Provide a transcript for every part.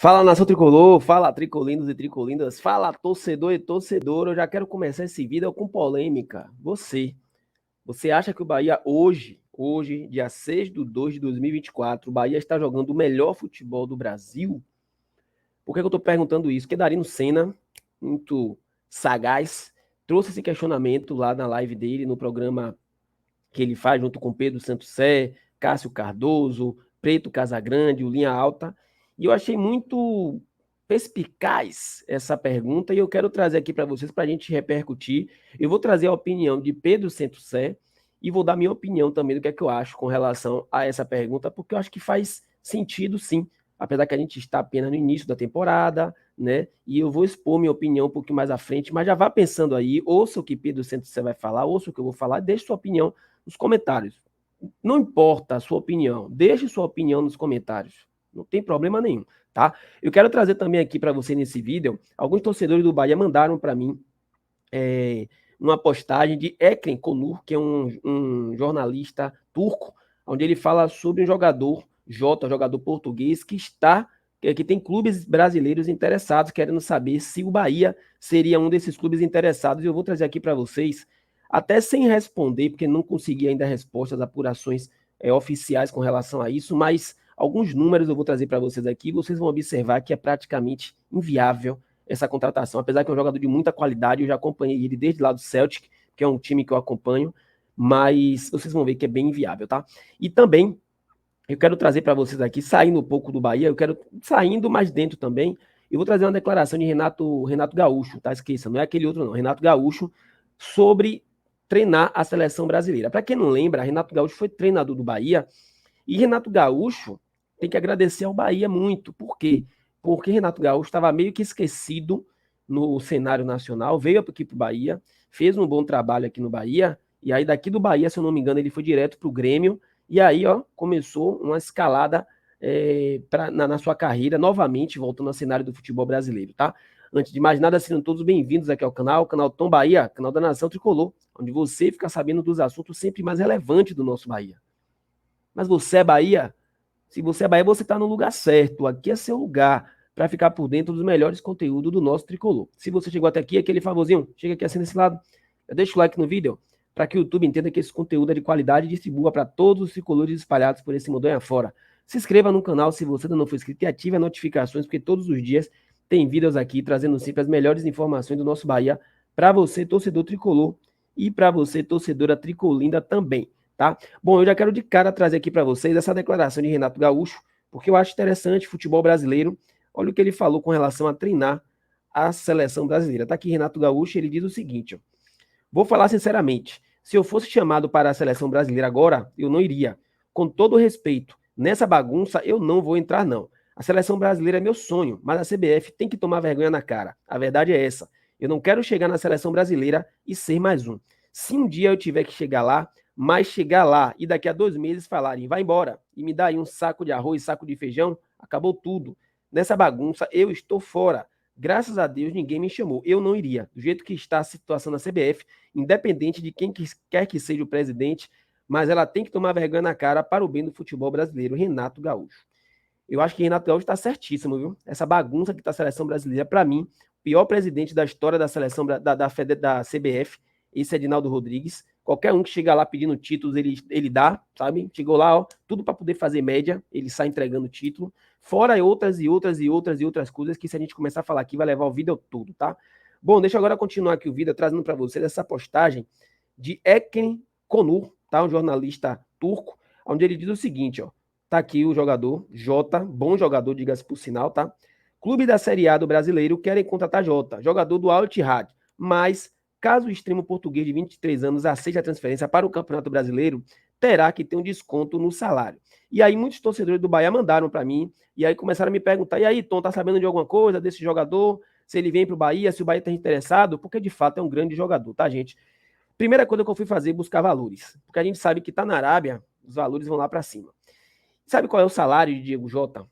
Fala, nação tricolor, fala tricolindos e tricolindas, fala torcedor e torcedora. Eu já quero começar esse vídeo com polêmica. Você acha que o Bahia hoje, dia 6/2 de 2024, o Bahia está jogando o melhor futebol do Brasil? Por que eu estou perguntando isso? Porque Darino Senna, muito sagaz, trouxe esse questionamento lá na live dele, no programa que ele faz junto com Pedro Santos Sé, Cássio Cardoso, Preto Casagrande, o Linha Alta, e eu achei muito perspicaz essa pergunta e eu quero trazer aqui para vocês para a gente repercutir. Eu vou trazer a opinião de Pedro Santos Sé e vou dar minha opinião também do que é que eu acho com relação a essa pergunta, porque eu acho que faz sentido sim, apesar que a gente está apenas no início da temporada, né? E eu vou expor minha opinião um pouquinho mais à frente, mas já vá pensando aí, ouça o que Pedro Santos Sé vai falar, ouça o que eu vou falar, deixe sua opinião nos comentários. Não importa a sua opinião, deixe sua opinião nos comentários. Não tem problema nenhum, tá? Eu quero trazer também aqui para você nesse vídeo, alguns torcedores do Bahia mandaram para mim uma postagem de Ekrem Konur, que é um jornalista turco, onde ele fala sobre um jogador, jogador português, que tem clubes brasileiros interessados, querendo saber se o Bahia seria um desses clubes interessados. Eu vou trazer aqui para vocês, até sem responder, porque não consegui ainda respostas, apurações oficiais com relação a isso, mas alguns números eu vou trazer para vocês aqui, vocês vão observar que é praticamente inviável essa contratação, apesar que é um jogador de muita qualidade, eu já acompanhei ele desde lá do Celtic, que é um time que eu acompanho, mas vocês vão ver que é bem inviável, tá? E também eu quero trazer para vocês aqui, saindo um pouco do Bahia, eu quero saindo mais dentro também, eu vou trazer uma declaração de Renato Gaúcho, tá? Esqueça, não é aquele outro não, Renato Gaúcho, sobre treinar a seleção brasileira. Para quem não lembra, Renato Gaúcho foi treinador do Bahia, e Renato Gaúcho tem que agradecer ao Bahia muito. Por quê? Porque Renato Gaúcho estava meio que esquecido no cenário nacional, veio aqui para o Bahia, fez um bom trabalho aqui no Bahia, e aí daqui do Bahia, se eu não me engano, ele foi direto para o Grêmio, e aí ó, começou uma escalada na sua carreira, novamente voltando ao cenário do futebol brasileiro, tá? Antes de mais nada, sejam todos bem-vindos aqui ao canal Tom Bahia, canal da Nação Tricolor, onde você fica sabendo dos assuntos sempre mais relevantes do nosso Bahia. Mas você é Bahia? Se você é Bahia, você está no lugar certo. Aqui é seu lugar para ficar por dentro dos melhores conteúdos do nosso tricolor. Se você chegou até aqui, aquele favorzinho, chega aqui assim desse lado, deixa o like no vídeo para que o YouTube entenda que esse conteúdo é de qualidade e distribua para todos os tricolores espalhados por esse mundão afora. Se inscreva no canal se você ainda não for inscrito e ative as notificações, porque todos os dias tem vídeos aqui trazendo sempre as melhores informações do nosso Bahia para você, torcedor tricolor, e para você, torcedora tricolinda também, tá? Bom, eu já quero de cara trazer aqui para vocês essa declaração de Renato Gaúcho, porque eu acho interessante futebol brasileiro. Olha o que ele falou com relação a treinar a seleção brasileira. Tá aqui Renato Gaúcho, ele diz o seguinte, ó, vou falar sinceramente, se eu fosse chamado para a seleção brasileira agora, eu não iria. Com todo respeito, nessa bagunça eu não vou entrar não. A seleção brasileira é meu sonho, mas a CBF tem que tomar vergonha na cara. A verdade é essa. Eu não quero chegar na seleção brasileira e ser mais um. Se um dia eu tiver que chegar lá, mas chegar lá e daqui a 2 meses falarem, vai embora, e me dá aí um saco de arroz, saco de feijão, acabou tudo. Nessa bagunça eu estou fora. Graças a Deus ninguém me chamou. Eu não iria. Do jeito que está a situação na CBF, independente de quem quer que seja o presidente, mas ela tem que tomar vergonha na cara para o bem do futebol brasileiro, Renato Gaúcho. Eu acho que Renato Gaúcho está certíssimo, viu? Essa bagunça que está a seleção brasileira, para mim, o pior presidente da história da seleção da CBF, esse é Edinaldo Rodrigues. Qualquer um que chega lá pedindo títulos, ele dá, sabe? Chegou lá, ó, tudo para poder fazer média, ele sai entregando título. Fora outras coisas que se a gente começar a falar aqui vai levar o vídeo todo, tá? Bom, deixa eu agora continuar aqui o vídeo trazendo para vocês essa postagem de Ekrem Konur, tá? Um jornalista turco, onde ele diz o seguinte, ó. Tá aqui o jogador, Jota, bom jogador, diga-se por sinal, tá? Clube da Série A do brasileiro querem contratar Jota, jogador do Al Ittihad, mas caso o extremo português de 23 anos aceite a transferência para o Campeonato Brasileiro, terá que ter um desconto no salário. E aí muitos torcedores do Bahia mandaram para mim, e aí começaram a me perguntar, e aí, Tom, tá sabendo de alguma coisa desse jogador? Se ele vem para o Bahia, se o Bahia está interessado? Porque de fato é um grande jogador, tá, gente? Primeira coisa que eu fui fazer, buscar valores, porque a gente sabe que tá na Arábia, os valores vão lá para cima. Sabe qual é o salário de Diego Jota?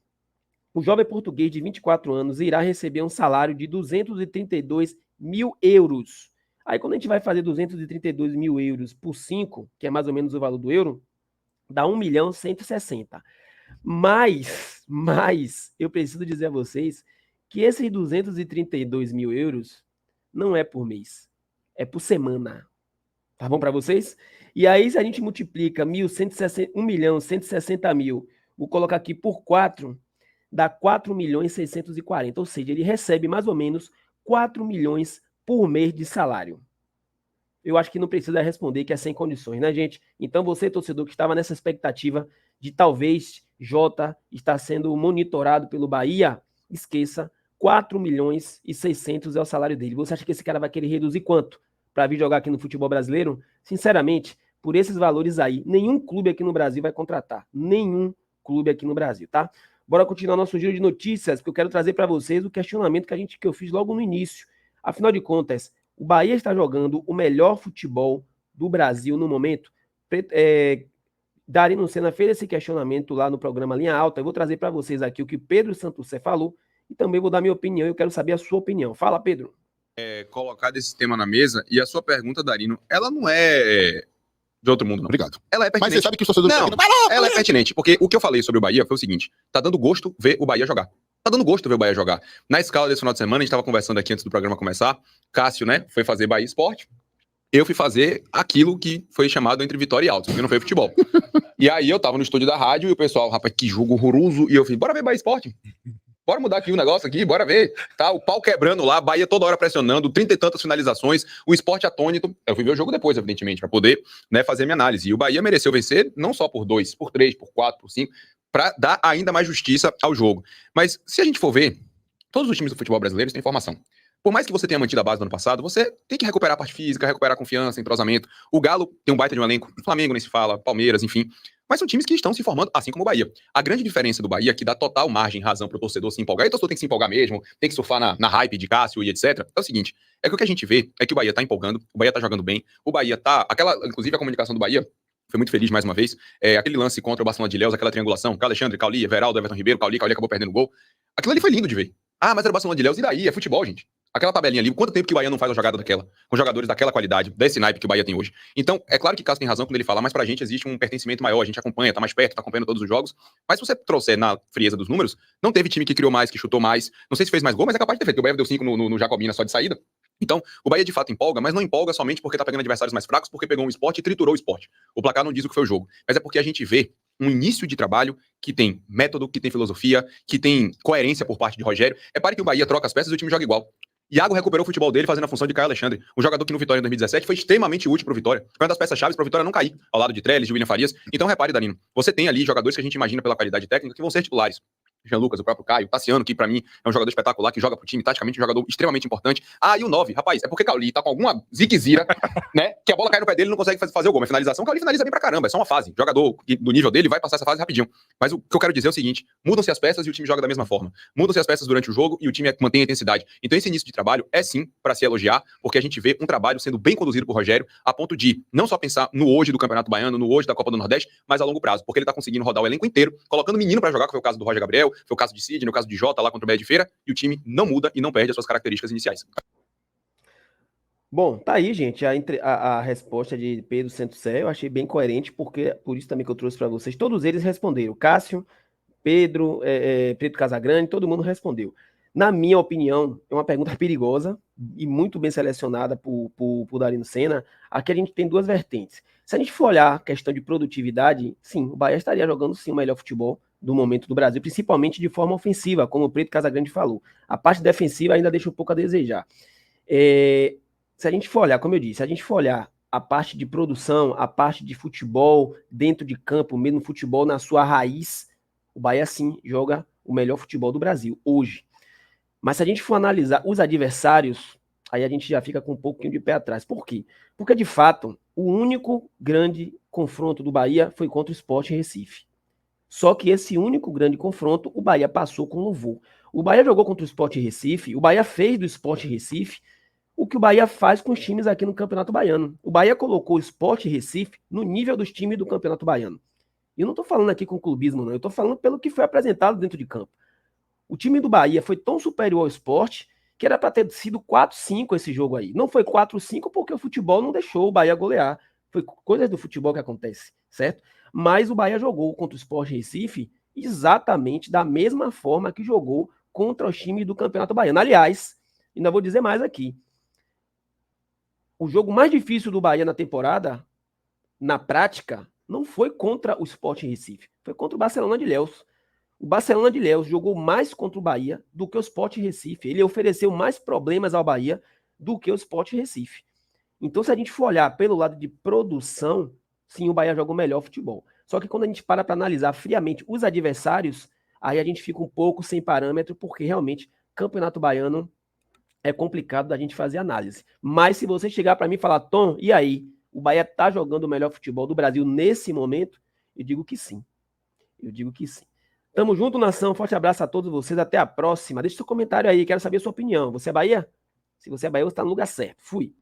O jovem português de 24 anos irá receber um salário de 232 mil euros. Aí, quando a gente vai fazer 232 mil euros por 5, que é mais ou menos o valor do euro, dá 1.160.000. Mas, eu preciso dizer a vocês que esses 232 mil euros não é por mês, é por semana. Tá bom para vocês? E aí, se a gente multiplica 1.160.000, vou colocar aqui por 4, dá 4.640.000, ou seja, ele recebe mais ou menos 4 milhões por mês de salário. Eu acho que não precisa responder que é sem condições, né, gente? Então, você, torcedor, que estava nessa expectativa de talvez Jota estar sendo monitorado pelo Bahia, esqueça, 4.600.000 é o salário dele. Você acha que esse cara vai querer reduzir quanto para vir jogar aqui no futebol brasileiro? Sinceramente, por esses valores aí, nenhum clube aqui no Brasil vai contratar. Nenhum clube aqui no Brasil, tá? Bora continuar nosso giro de notícias, porque eu quero trazer para vocês o questionamento que eu fiz logo no início. Afinal de contas, o Bahia está jogando o melhor futebol do Brasil no momento. Darino Senna fez esse questionamento lá no programa Linha Alta. Eu vou trazer para vocês aqui o que Pedro Santusé falou e também vou dar minha opinião. Eu quero saber a sua opinião. Fala, Pedro. Colocado esse tema na mesa e a sua pergunta, Darino, ela não é de outro mundo, não. Obrigado. Ela é pertinente. Mas você sabe que os torcedores... Não, ela é pertinente, porque o que eu falei sobre o Bahia foi o seguinte, tá dando gosto ver o Bahia jogar. Tá dando gosto ver o Bahia jogar. Na escala desse final de semana, a gente tava conversando aqui antes do programa começar, Cássio, né, foi fazer Bahia Esporte, eu fui fazer aquilo que foi chamado entre Vitória e Altos, porque não foi futebol. E aí eu tava no estúdio da rádio e o pessoal, rapaz, que jogo horroroso, e eu falei, bora ver Bahia Esporte. Bora mudar aqui o negócio aqui, bora ver. Tá, o pau quebrando lá, Bahia toda hora pressionando, 30 e tantas finalizações, o Sport atônito. Eu fui ver o jogo depois, evidentemente, para poder, né, fazer minha análise. E o Bahia mereceu vencer não só por 2, por 3, por 4, por 5, para dar ainda mais justiça ao jogo. Mas se a gente for ver, todos os times do futebol brasileiro têm formação. Por mais que você tenha mantido a base do ano passado, você tem que recuperar a parte física, recuperar a confiança, entrosamento. O Galo tem um baita de um elenco, o Flamengo nem se fala, Palmeiras, enfim. Mas são times que estão se formando, assim como o Bahia. A grande diferença do Bahia, que dá total margem, razão para o torcedor se empolgar, e o torcedor tem que se empolgar mesmo, tem que surfar na hype de Cássio e etc., é o seguinte, é que o que a gente vê é que o Bahia tá empolgando, o Bahia tá jogando bem, o Bahia tá... Inclusive a comunicação do Bahia foi muito feliz mais uma vez, aquele lance contra o Barcelona de Ilhéus, aquela triangulação, Alexandre, Cauli, Everaldo, Everton Ribeiro, Cauli acabou perdendo o gol. Aquilo ali foi lindo de ver. Ah, mas era o Barcelona de Ilhéus, e daí? É futebol, gente. Aquela tabelinha ali, quanto tempo que o Bahia não faz uma jogada daquela, com jogadores daquela qualidade, desse naipe que o Bahia tem hoje. Então, é claro que Cássio tem razão quando ele fala, mas pra gente existe um pertencimento maior, a gente acompanha, tá mais perto, tá acompanhando todos os jogos. Mas se você trouxer na frieza dos números, não teve time que criou mais, que chutou mais, não sei se fez mais gol, mas é capaz de ter feito, porque o Bahia deu 5 no Jacobina só de saída. Então, o Bahia de fato empolga, mas não empolga somente porque tá pegando adversários mais fracos, porque pegou um Sport e triturou o Sport. O placar não diz o que foi o jogo, mas é porque a gente vê um início de trabalho que tem método, que tem filosofia, que tem coerência por parte de Rogério. Repare que o Bahia troca as peças e o time joga igual. Iago recuperou o futebol dele fazendo a função de Caio Alexandre, um jogador que no Vitória em 2017 foi extremamente útil pro Vitória. Foi uma das peças-chave pro Vitória não cair, ao lado de Trellis, de William Farias. Então repare, Danilo, você tem ali jogadores que a gente imagina pela qualidade técnica que vão ser titulares. Jean Lucas, o próprio Caio, Tassiano, que pra mim é um jogador espetacular, que joga pro time, taticamente um jogador extremamente importante. Ah, e o 9, rapaz, é porque Cauli tá com alguma ziquezira, né, que a bola cai no pé dele e não consegue fazer o gol. Mas finalização, Cauli finaliza bem pra caramba, é só uma fase. Jogador do nível dele vai passar essa fase rapidinho. Mas o que eu quero dizer é o seguinte, mudam-se as peças e o time joga da mesma forma. Mudam-se as peças durante o jogo e o time mantém a intensidade. Então esse início de trabalho é sim pra se elogiar, porque a gente vê um trabalho sendo bem conduzido por Rogério, a ponto de não só pensar no hoje do Campeonato Baiano, no hoje da Copa do Nordeste, mas a longo prazo, porque ele tá conseguindo rodar o elenco inteiro, colocando menino pra jogar, que foi o caso do Roger Gabriel, foi o caso de Cid, no caso de Jota lá contra o Bahia de Feira, e o time não muda e não perde as suas características iniciais. Bom, tá aí, gente, a resposta de Pedro Santusé, eu achei bem coerente, porque por isso também que eu trouxe para vocês, todos eles responderam, Cássio, Pedro, Pedro Casagrande, todo mundo respondeu. Na minha opinião, é uma pergunta perigosa e muito bem selecionada por Darino Senna. Aqui a gente tem duas vertentes. Se a gente for olhar a questão de produtividade, sim, o Bahia estaria jogando sim o melhor futebol do momento do Brasil, principalmente de forma ofensiva, como o Pedro Casagrande falou. A parte defensiva ainda deixa um pouco a desejar. Se a gente for olhar, como eu disse, se a gente for olhar a parte de produção, a parte de futebol dentro de campo, mesmo futebol na sua raiz, o Bahia sim joga o melhor futebol do Brasil hoje. Mas se a gente for analisar os adversários, aí a gente já fica com um pouquinho de pé atrás. Por quê? Porque, de fato, o único grande confronto do Bahia foi contra o Sport Recife. Só que esse único grande confronto, o Bahia passou com louvor. O Bahia jogou contra o Sport Recife, o Bahia fez do Sport Recife o que o Bahia faz com os times aqui no Campeonato Baiano. O Bahia colocou o Sport Recife no nível dos times do Campeonato Baiano. E eu não estou falando aqui com clubismo, não. Eu estou falando pelo que foi apresentado dentro de campo. O time do Bahia foi tão superior ao Sport que era para ter sido 4-5 esse jogo aí. Não foi 4-5 porque o futebol não deixou o Bahia golear. Foi coisas do futebol que acontece, certo? Mas o Bahia jogou contra o Sport Recife exatamente da mesma forma que jogou contra os times do Campeonato Baiano. Aliás, ainda vou dizer mais aqui. O jogo mais difícil do Bahia na temporada, na prática, não foi contra o Sport Recife, foi contra o Barcelona de Ilhéus. O Barcelona de Ilhéus jogou mais contra o Bahia do que o Sport Recife. Ele ofereceu mais problemas ao Bahia do que o Sport Recife. Então, se a gente for olhar pelo lado de produção, sim, o Bahia jogou melhor futebol. Só que quando a gente para analisar friamente os adversários, aí a gente fica um pouco sem parâmetro, porque realmente Campeonato Baiano é complicado da gente fazer análise. Mas se você chegar para mim e falar, Tom, e aí? O Bahia tá jogando o melhor futebol do Brasil nesse momento? Eu digo que sim. Eu digo que sim. Tamo junto, nação. Forte abraço a todos vocês. Até a próxima. Deixe seu comentário aí. Quero saber a sua opinião. Você é Bahia? Se você é Bahia, você tá no lugar certo. Fui.